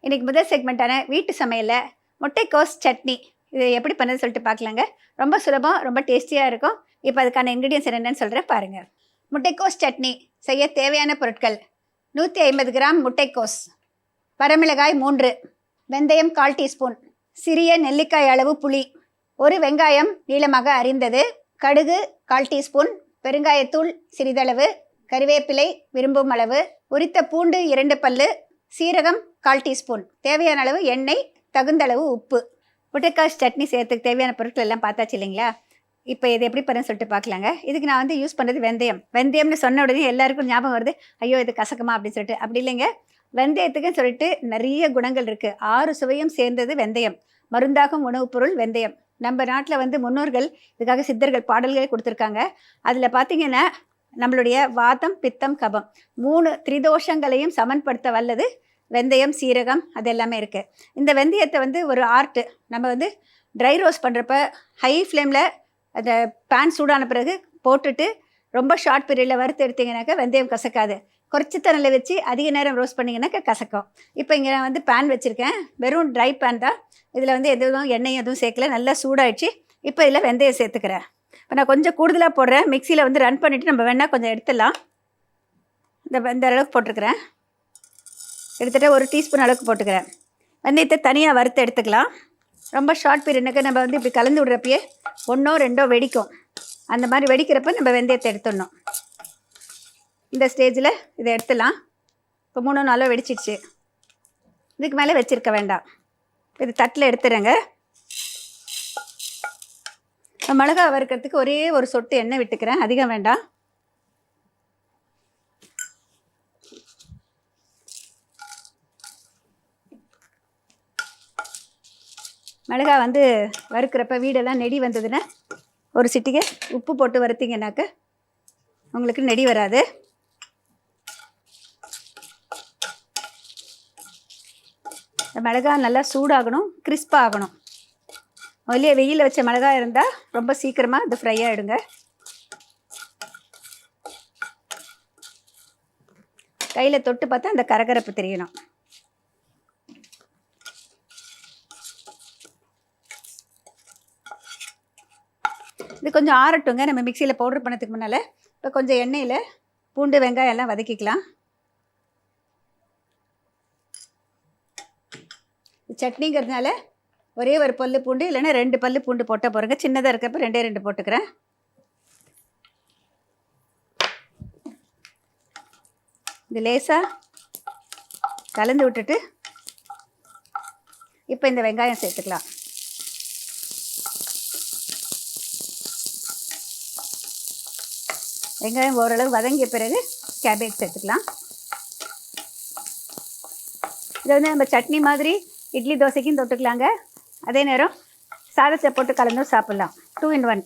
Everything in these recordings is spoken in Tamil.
இன்றைக்கி முதல் செக்மெண்ட்டான வீட்டு சமையலில் முட்டைக்கோஸ் சட்னி இது எப்படி பண்ணது சொல்லிட்டு பார்க்கலாங்க. ரொம்ப சுலபம், ரொம்ப டேஸ்டியாக இருக்கும். இப்போ அதுக்கான இன்க்ரீடியன்ஸ் என்னென்னு சொல்கிறேன் பாருங்கள். முட்டைக்கோஸ் சட்னி செய்ய தேவையான பொருட்கள்: 150 கிராம் முட்டைக்கோஸ், வரமிளகாய் 3, வெந்தயம் 1/4 டீஸ்பூன், சிறிய நெல்லிக்காய் அளவு புளி, 1 வெங்காயம் நீளமாக அரிந்தது, கடுகு 1/4 டீஸ்பூன், பெருங்காயத்தூள் சிறிதளவு, கறிவேப்பிலை விரும்பும் அளவு, உரித்த பூண்டு 2 பல்லு, சீரகம் 1/4 டீஸ்பூன், தேவையான அளவு எண்ணெய், தகுந்த அளவு உப்பு. முட்டைக்கோஸ் சட்னி செய்யறதுக்கு தேவையான பொருட்கள் எல்லாம் பார்த்தாச்சு இல்லைங்களா? இப்போ இது எப்படி பண்ணுன்னு சொல்லிட்டு பார்க்கலாங்க. இதுக்கு நான் யூஸ் பண்ணுறது வெந்தயம். வெந்தயம்னு சொன்ன உடனே எல்லாருக்கும் ஞாபகம் வருது, ஐயோ இது கசக்குமா அப்படின்னு சொல்லிட்டு. அப்படி இல்லைங்க, வெந்தயத்துக்குன்னு சொல்லிட்டு நிறைய குணங்கள் இருக்குது. 6 சுவையும் சேர்ந்தது வெந்தயம். மருந்தாகும் உணவுப் பொருள் வெந்தயம். நம்ம நாட்டில் முன்னோர்கள் இதுக்காக சித்தர்கள் பாடல்களே கொடுத்துருக்காங்க. அதில் பார்த்திங்கன்னா நம்மளுடைய வாதம், பித்தம், கபம் 3 திரிதோஷங்களையும் சமன்படுத்த வல்லது வெந்தயம், சீரகம், அது எல்லாமே இருக்குது. இந்த வெந்தயத்தை ஒரு ஆர்ட்டு. நம்ம ட்ரை ரோஸ்ட் பண்ணுறப்ப ஹை ஃப்ளேமில் அந்த பேன் சூடான பிறகு போட்டுட்டு ரொம்ப ஷார்ட் பீரியடில் வறுத்து எடுத்திங்கனாக்கா வெந்தயம் கசக்காது. குறைச்சி தண்ணியில் வச்சு அதிக நேரம் ரோஸ்ட் பண்ணிங்கனாக்கா கசக்கும். இப்போ இங்கே நான் பேன் வச்சுருக்கேன், வெறும் ட்ரை பேன் தான். இதில் எதுவும் எண்ணெய் எதுவும் சேர்க்கல, நல்லா சூடாகிடுச்சு. இப்போ இதில் வெந்தயம் சேர்த்துக்கிறேன். இப்போ நான் கொஞ்சம் கூடுதலாக போடுறேன். மிக்சியில் ரன் பண்ணிவிட்டு நம்ம வேணால் கொஞ்சம் எடுத்துடலாம். இந்த அளவுக்கு போட்டிருக்கிறேன். எடுத்துகிட்டு 1 டீஸ்பூன் அளவுக்கு போட்டுக்கிறேன். வெந்தயத்தை தனியாக வறுத்து எடுத்துக்கலாம். ரொம்ப ஷார்ட் பீரியட்னுக்கு நம்ம இப்படி கலந்து விடுறப்பயே 1ஓ 2ஓ வெடிக்கும். அந்த மாதிரி வெடிக்கிறப்ப நம்ம வெந்தயத்தை எடுத்துடணும். இந்த ஸ்டேஜில் இதை எடுத்துடலாம். இப்போ 3 4 வெடிச்சிடுச்சு. இதுக்கு மேலே வச்சுருக்க வேண்டாம். இது தட்டில் எடுத்துடுறேங்க. மிளகா வறுக்கிறதுக்கு ஒரே ஒரு சொட்டு எண்ணெய் விட்டுக்கிறேன், அதிகம் வேண்டாம். மிளகா வறுக்கிறப்ப வீடெல்லாம் நெடி வந்ததுன்னா ஒரு சிட்டிகை உப்பு போட்டு வறுத்திங்கனாக்க உங்களுக்கு நெடி வராது. மிளகா நல்லா சூடாகணும், கிறிஸ்பாக ஆகணும். வெளியே வெயிலில் வச்ச மிளகா இருந்தால் ரொம்ப சீக்கிரமாக இது ஃப்ரை ஆகிடுங்க. கையில் தொட்டு பார்த்தா அந்த கரகரப்பு தெரியணும். இது கொஞ்சம் ஆறட்டுங்க. நம்ம மிக்சியில் பவுடர் பண்ணதுக்கு முன்னால் இப்போ கொஞ்சம் எண்ணெயில் பூண்டு, வெங்காயம் எல்லாம் வதக்கிக்கலாம். சட்னிங்கிறதுனால ஒரே ஒரு பல்லு பூண்டு இல்லைன்னா 2 பல்லு பூண்டு போட்டால் போகிறேங்க. சின்னதாக இருக்கப்போ 2 போட்டுக்கிறேன். இது லேசாக கலந்து விட்டுட்டு இப்போ இந்த வெங்காயம் சேர்த்துக்கலாம். வெங்காயம் ஓரளவு வதங்கிய பிறகு கேபேஜ் சேர்த்துக்கலாம். இதை நம்ம சட்னி மாதிரி இட்லி தோசைக்கும் தொட்டுக்கலாங்க. அதே நேரம் சாதத்தை போட்டு கலந்தும் சாப்பிட்லாம். 2 in 1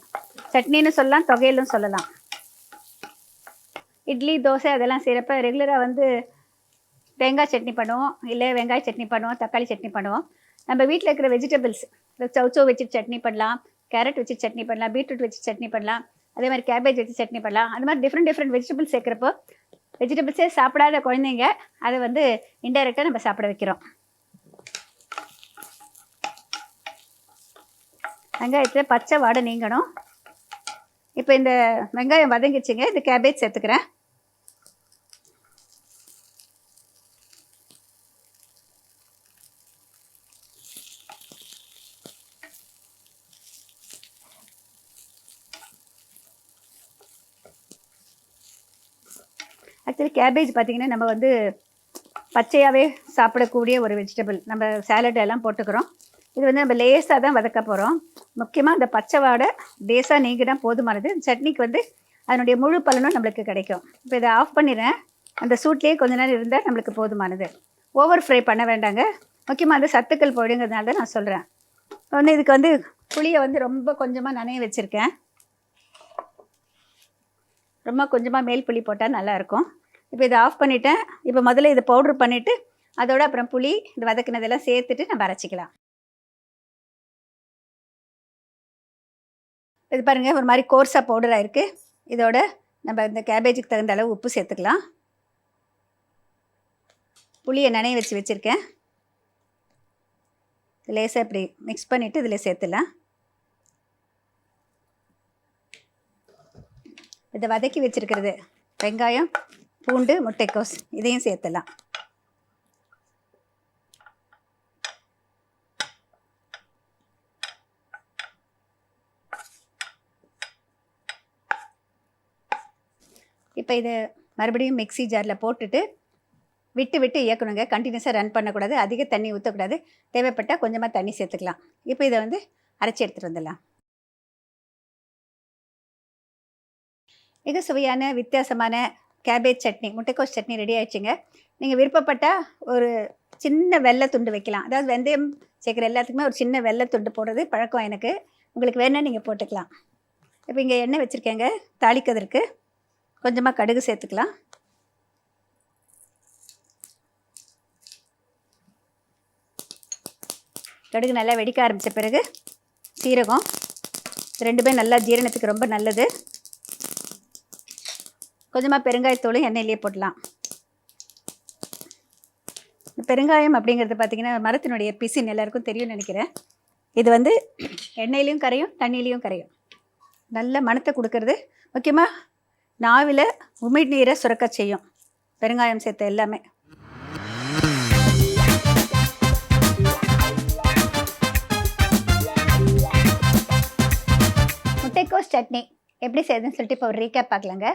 சட்னின்னு சொல்லலாம், தொகையிலும் சொல்லலாம். இட்லி தோசை அதெல்லாம் செய்கிறப்ப ரெகுலராக தேங்காய் சட்னி பண்ணுவோம், இல்லை வெங்காய சட்னி பண்ணுவோம், தக்காளி சட்னி பண்ணுவோம். நம்ம வீட்டில் இருக்கிற வெஜிடபிள்ஸ் சவுச்சோ வச்சு சட்னி பண்ணலாம், கேரட் வச்சு சட்னி பண்ணலாம், பீட்ரூட் வச்சு சட்னி பண்ணலாம், அதே மாதிரி கேபேஜ் வச்சு சட்னி பண்ணலாம். அது மாதிரி டிஃப்ரெண்ட் வெஜிடபிள்ஸ் சேர்க்குறப்போ வெஜிடபிள்ஸே சாப்பிடாத குழந்தைங்க அதை இன்டைரக்டாக நம்ம சாப்பிட வைக்கிறோம். வெங்காயத்தில் பச்சை வாடை நீங்கணும். இப்போ இந்த வெங்காயம் வதங்கிடுச்சுங்க. இந்த கேபேஜ் சேர்த்துக்கிறேன். ஆக்சுவலி கேபேஜ் பார்த்திங்கன்னா நம்ம பச்சையாகவே சாப்பிடக்கூடிய ஒரு வெஜிடபிள். நம்ம சாலட் எல்லாம் போட்டுக்கிறோம். இது நம்ம லேசாக தான் வதக்க போகிறோம். முக்கியமாக அந்த பச்சை வாடை லேசாக நீங்கினா போதுமானது. சட்னிக்கு அதனுடைய முழு பலனும் நம்மளுக்கு கிடைக்கும். இப்போ இதை ஆஃப் பண்ணிடுறேன். அந்த சூட்லேயே கொஞ்ச நேரம் இருந்தால் நம்மளுக்கு போதுமானது. ஓவர் ஃப்ரை பண்ண வேண்டாங்க. முக்கியமாக சத்துக்கள் போயிடுங்கிறதுனால தான் நான் சொல்கிறேன். இதுக்கு புளியை ரொம்ப கொஞ்சமாக நனைய வச்சுருக்கேன். ரொம்ப கொஞ்சமாக மேல் புளி போட்டால் நல்லாயிருக்கும். இப்போ இதை ஆஃப் பண்ணிவிட்டேன். இப்போ முதல்ல இதை பவுட்ரு பண்ணிவிட்டு அதோட அப்புறம் புளி இந்த வதக்கினதெல்லாம் சேர்த்துட்டு நம்ம அரைச்சிக்கலாம். இது பாருங்கள், ஒரு மாதிரி கோர்ஸாக பவுடராக இருக்குது. இதோட நம்ம இந்த கேபேஜுக்கு தகுந்த அளவு உப்பு சேர்த்துக்கலாம். புளியை நனைய வச்சுருக்கேன். லேசாக இப்படி மிக்ஸ் பண்ணிவிட்டு இதில் சேர்த்துலாம். இதை வதக்கி வச்சுருக்கிறது வெங்காயம், பூண்டு, முட்டைக்கோஸ் இதையும் சேர்த்துலாம். இப்போ இதை மறுபடியும் மிக்ஸி ஜாரில் போட்டுட்டு விட்டு விட்டு இயக்கணுங்க. கண்டினியூஸாக ரன் பண்ணக்கூடாது, அதிக தண்ணி ஊற்றக்கூடாது. தேவைப்பட்டால் கொஞ்சமாக தண்ணி சேர்த்துக்கலாம். இப்போ இதை வந்து அரைச்சி எடுத்துகிட்டு வந்துடலாம். மிக சுவையான வித்தியாசமான கேபேஜ் சட்னி, முட்டைக்கோஸ் சட்னி ரெடி ஆயிடுச்சுங்க. நீங்கள் விருப்பப்பட்டால் ஒரு சின்ன வெள்ளை துண்டு வைக்கலாம். அதாவது வெந்தயம் சேர்க்குற எல்லாத்துக்குமே ஒரு சின்ன வெள்ளை துண்டு போடுறது பழக்கம் எனக்கு. உங்களுக்கு வேணால் நீங்கள் போட்டுக்கலாம். இப்போ இங்கே எண்ணெய் வச்சுருக்கேங்க. தாளிக்கிறதுக்கு கொஞ்சமாக கடுகு சேர்த்துக்கலாம். கடுகு நல்லா வெடிக்க ஆரம்பித்த பிறகு சீரகம், ரெண்டுமே நல்லா ஜீரணத்துக்கு ரொம்ப நல்லது. கொஞ்சமாக பெருங்காயத்தூளும் எண்ணெயிலே போடலாம். பெருங்காயம் அப்படிங்கிறது பார்த்திங்கன்னா மரத்தினுடைய பிசின் எல்லாருக்கும் தெரியும்னு நினைக்கிறேன். இது வந்து எண்ணெயிலையும் கரையும், தண்ணியிலையும் கரையும். நல்ல மணத்தை கொடுக்கறது, முக்கியமாக நாவில் உமிழ்நீரை சுரக்க செய்யும் பெருங்காயம் சேர்த்த எல்லாமே. முட்டைக்கோஸ் சட்னி எப்படி செய்யுதுன்னு சொல்லிட்டு இப்போ ஒரு ரீகேப் பார்க்கலாங்க.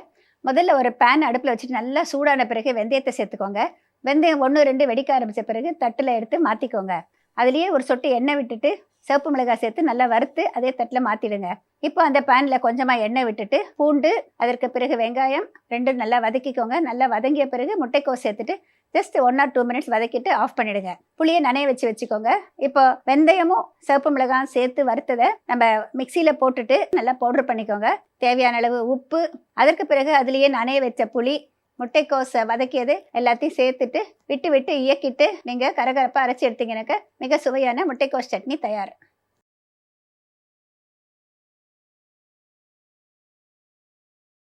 முதல்ல ஒரு பேன் அடுப்பில் வச்சுட்டு நல்லா சூடான பிறகு வெந்தயத்தை சேர்த்துக்கோங்க. வெந்தயம் 1-2 வெடிக்க ஆரம்பித்த பிறகு தட்டில் எடுத்து மாற்றிக்கோங்க. அதுலேயே ஒரு சொட்டு எண்ணெய் விட்டுட்டு சிவப்பு மிளகாய் சேர்த்து நல்லா வறுத்து அதே தட்டில் மாற்றிடுங்க. இப்போ அந்த பேனில் கொஞ்சமாக எண்ணெய் விட்டுட்டு பூண்டு, அதற்கு பிறகு வெங்காயம் ரெண்டும் நல்லா வதக்கிக்கோங்க. நல்லா வதங்கிய பிறகு முட்டைக்கோஸ் சேர்த்துட்டு ஜஸ்ட் 1 or 2 minutes வதக்கிட்டு ஆஃப் பண்ணிவிடுங்க. புளியை நனைய வச்சுக்கோங்க. இப்போ வெந்தயமும் சிவப்பு மிளகாயும் சேர்த்து வறுத்ததை நம்ம மிக்சியில் போட்டுட்டு நல்லா பவுடர் பண்ணிக்கோங்க. தேவையான அளவு உப்பு, அதற்கு பிறகு அதுலேயே நனைய வச்ச புளி, முட்டைக்கோஸை வதக்கியது எல்லாத்தையும் சேர்த்துட்டு விட்டு விட்டு இயக்கிட்டு நீங்கள் கரகரப்பாக அரைச்சி எடுத்தீங்கன்னாக்க மிக சுவையான முட்டைக்கோஸ் சட்னி தயார்.